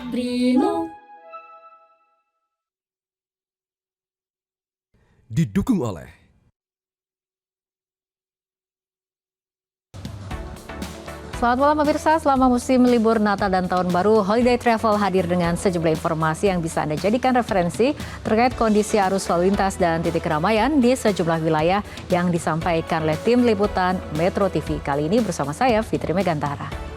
Primo. Didukung oleh Selamat malam pemirsa, selama musim libur Natal dan Tahun Baru, Holiday Travel hadir dengan sejumlah informasi yang bisa Anda jadikan referensi terkait kondisi arus lalu lintas dan titik keramaian di sejumlah wilayah yang disampaikan oleh tim liputan Metro TV. Kali ini bersama saya, Fitri Megantara.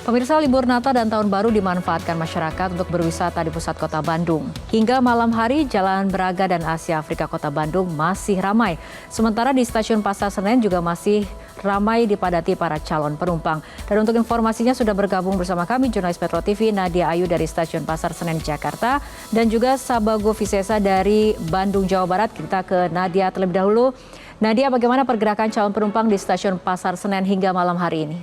Pemirsa, libur Natal dan Tahun Baru dimanfaatkan masyarakat untuk berwisata di pusat kota Bandung. Hingga malam hari, Jalan Braga dan Asia Afrika Kota Bandung masih ramai. Sementara di Stasiun Pasar Senen juga masih ramai dipadati para calon penumpang. Dan untuk informasinya sudah bergabung bersama kami jurnalis Metro TV Nadia Ayu dari Stasiun Pasar Senen Jakarta dan juga Sabago Visesa dari Bandung Jawa Barat. Kita ke Nadia terlebih dahulu. Nadia, bagaimana pergerakan calon penumpang di Stasiun Pasar Senen hingga malam hari ini?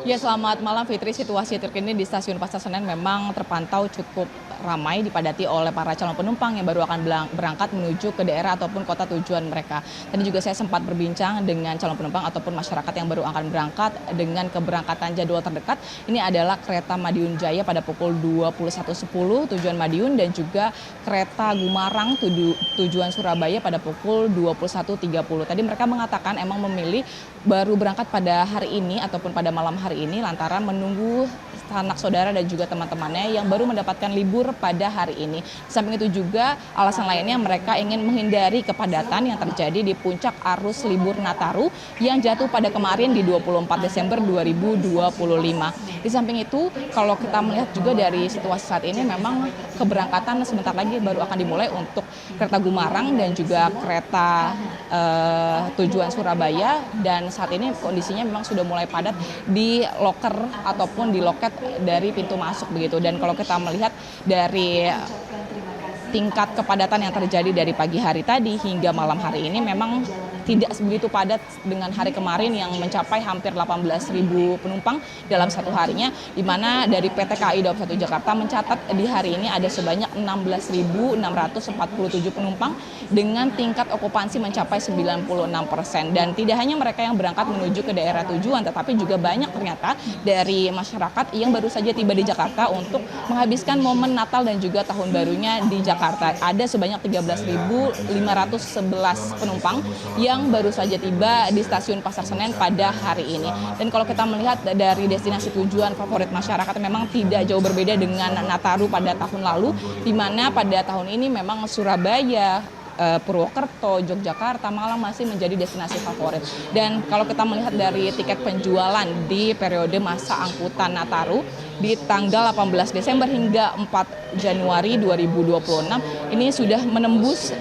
Ya, selamat malam Fitri. Situasi terkini di Stasiun Pasar Senen memang terpantau cukup ramai dipadati oleh para calon penumpang yang baru akan berangkat menuju ke daerah ataupun kota tujuan mereka. Tadi juga saya sempat berbincang dengan calon penumpang ataupun masyarakat yang baru akan berangkat dengan keberangkatan jadwal terdekat. Ini adalah kereta Madiun Jaya pada pukul 21.10 tujuan Madiun dan juga kereta Gumarang tujuan Surabaya pada pukul 21.30. Tadi mereka mengatakan emang memilih baru berangkat pada hari ini ataupun pada malam hari ini lantaran menunggu sanak saudara dan juga teman-temannya yang baru mendapatkan libur pada hari ini. Di samping itu juga alasan lainnya mereka ingin menghindari kepadatan yang terjadi di puncak arus libur Nataru yang jatuh pada kemarin di 24 Desember 2025. Di samping itu kalau kita melihat juga dari situasi saat ini memang keberangkatan sebentar lagi baru akan dimulai untuk kereta Gumarang dan juga kereta tujuan Surabaya, dan saat ini kondisinya memang sudah mulai padat di loker ataupun di loket dari pintu masuk begitu. Dan kalau kita melihat dari tingkat kepadatan yang terjadi dari pagi hari tadi hingga malam hari ini memang tidak begitu padat dengan hari kemarin yang mencapai hampir 18.000 penumpang dalam satu harinya, di mana dari PT KAI Daup 1 Jakarta mencatat di hari ini ada sebanyak 16.647 penumpang dengan tingkat okupansi mencapai 96%. Dan tidak hanya mereka yang berangkat menuju ke daerah tujuan, tetapi juga banyak ternyata dari masyarakat yang baru saja tiba di Jakarta untuk menghabiskan momen Natal dan juga Tahun Barunya di Jakarta. Ada sebanyak 13.511 penumpang yang baru saja tiba di Stasiun Pasar Senen pada hari ini. Dan kalau kita melihat dari destinasi tujuan favorit masyarakat memang tidak jauh berbeda dengan Nataru pada tahun lalu, di mana pada tahun ini memang Surabaya, Purwokerto, Yogyakarta, Malang masih menjadi destinasi favorit. Dan kalau kita melihat dari tiket penjualan di periode masa angkutan Nataru di tanggal 18 Desember hingga 4 Januari 2026 ini sudah menembus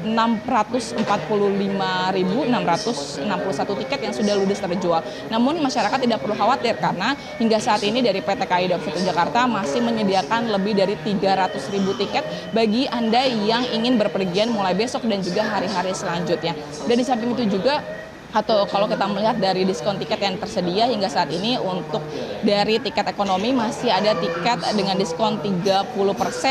645.661 tiket yang sudah ludes terjual. Namun masyarakat tidak perlu khawatir karena hingga saat ini dari PT KAI Daup 1 Jakarta masih menyediakan lebih dari 300.000 tiket bagi Anda yang ingin berpergian mulai besok dan juga hari-hari selanjutnya. Dan di samping itu juga, atau kalau kita melihat dari diskon tiket yang tersedia hingga saat ini, untuk dari tiket ekonomi masih ada tiket dengan diskon 30%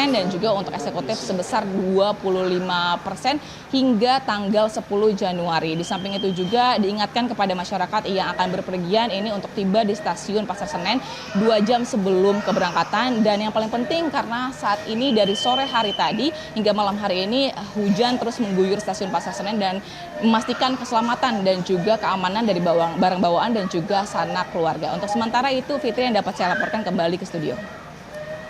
dan juga untuk eksekutif sebesar 25% hingga tanggal 10 Januari. Di samping itu juga diingatkan kepada masyarakat yang akan berpergian ini untuk tiba di Stasiun Pasar Senen 2 jam sebelum keberangkatan. Dan yang paling penting karena saat ini dari sore hari tadi hingga malam hari ini hujan terus mengguyur Stasiun Pasar Senen dan memastikan keselamatan dan juga keamanan dari barang bawaan dan juga sanak keluarga. Untuk sementara itu, Fitri, yang dapat saya laporkan kembali ke studio.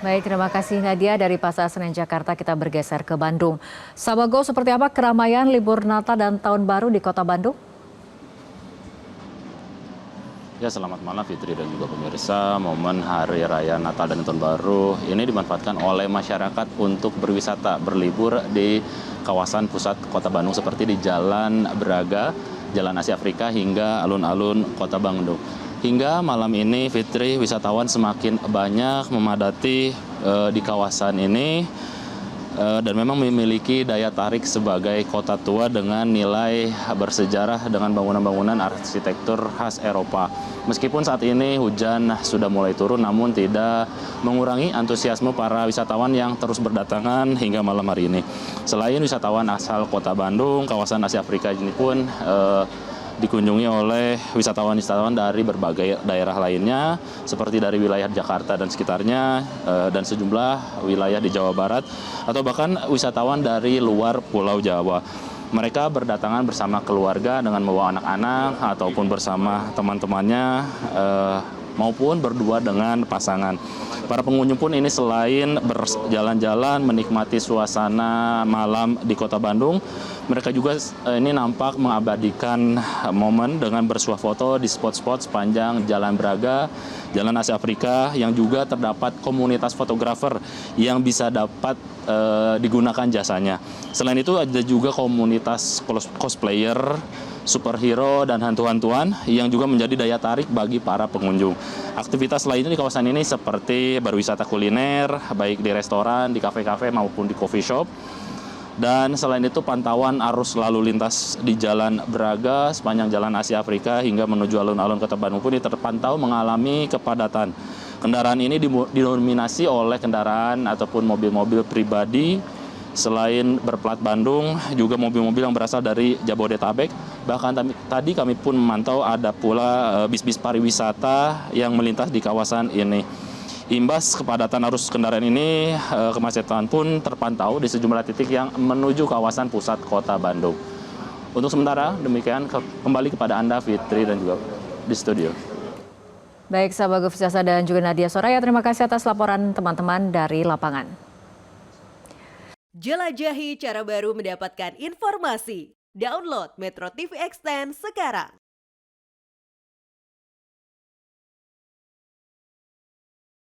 Baik, terima kasih Nadia dari Pasar Senen Jakarta. Kita bergeser ke Bandung. Sabago, seperti apa keramaian libur Natal dan Tahun Baru di Kota Bandung? Ya, selamat malam Fitri dan juga pemirsa. Momen Hari Raya Natal dan Tahun Baru ini dimanfaatkan oleh masyarakat untuk berwisata, berlibur di kawasan pusat Kota Bandung seperti di Jalan Braga, Jalan Asia Afrika hingga alun-alun Kota Bandung. Hingga malam ini Fitri, wisatawan semakin banyak memadati di kawasan ini dan memang memiliki daya tarik sebagai kota tua dengan nilai bersejarah dengan bangunan-bangunan arsitektur khas Eropa. Meskipun saat ini hujan sudah mulai turun, namun tidak mengurangi antusiasme para wisatawan yang terus berdatangan hingga malam hari ini. Selain wisatawan asal Kota Bandung, kawasan Asia Afrika ini pun dikunjungi oleh wisatawan-wisatawan dari berbagai daerah lainnya, seperti dari wilayah Jakarta dan sekitarnya, dan sejumlah wilayah di Jawa Barat, atau bahkan wisatawan dari luar Pulau Jawa. Mereka berdatangan bersama keluarga dengan membawa anak-anak ataupun bersama teman-temannya, maupun berdua dengan pasangan. Para pengunjung pun ini selain berjalan-jalan menikmati suasana malam di Kota Bandung, mereka juga ini nampak mengabadikan momen dengan bersuah foto di spot-spot sepanjang Jalan Braga, Jalan Asia Afrika, yang juga terdapat komunitas fotografer yang bisa dapat digunakan jasanya. Selain itu ada juga komunitas cosplayer, superhero, dan hantu-hantuan yang juga menjadi daya tarik bagi para pengunjung. Aktivitas lainnya di kawasan ini seperti berwisata kuliner, baik di restoran, di kafe-kafe maupun di coffee shop. Dan selain itu pantauan arus lalu lintas di Jalan Braga sepanjang Jalan Asia Afrika hingga menuju alun-alun Kota Bandung pun terpantau mengalami kepadatan. Kendaraan ini didominasi oleh kendaraan ataupun mobil-mobil pribadi. Selain berplat Bandung, juga mobil-mobil yang berasal dari Jabodetabek. Bahkan tadi kami pun memantau ada pula bis-bis pariwisata yang melintas di kawasan ini. Imbas kepadatan arus kendaraan ini, kemacetan pun terpantau di sejumlah titik yang menuju kawasan pusat Kota Bandung. Untuk sementara, demikian kembali kepada Anda, Fitri, dan juga di studio. Baik, sahabat Gufus Jasa dan juga Nadia Soraya, terima kasih atas laporan teman-teman dari lapangan. Jelajahi cara baru mendapatkan informasi. Download Metro TV Extend sekarang.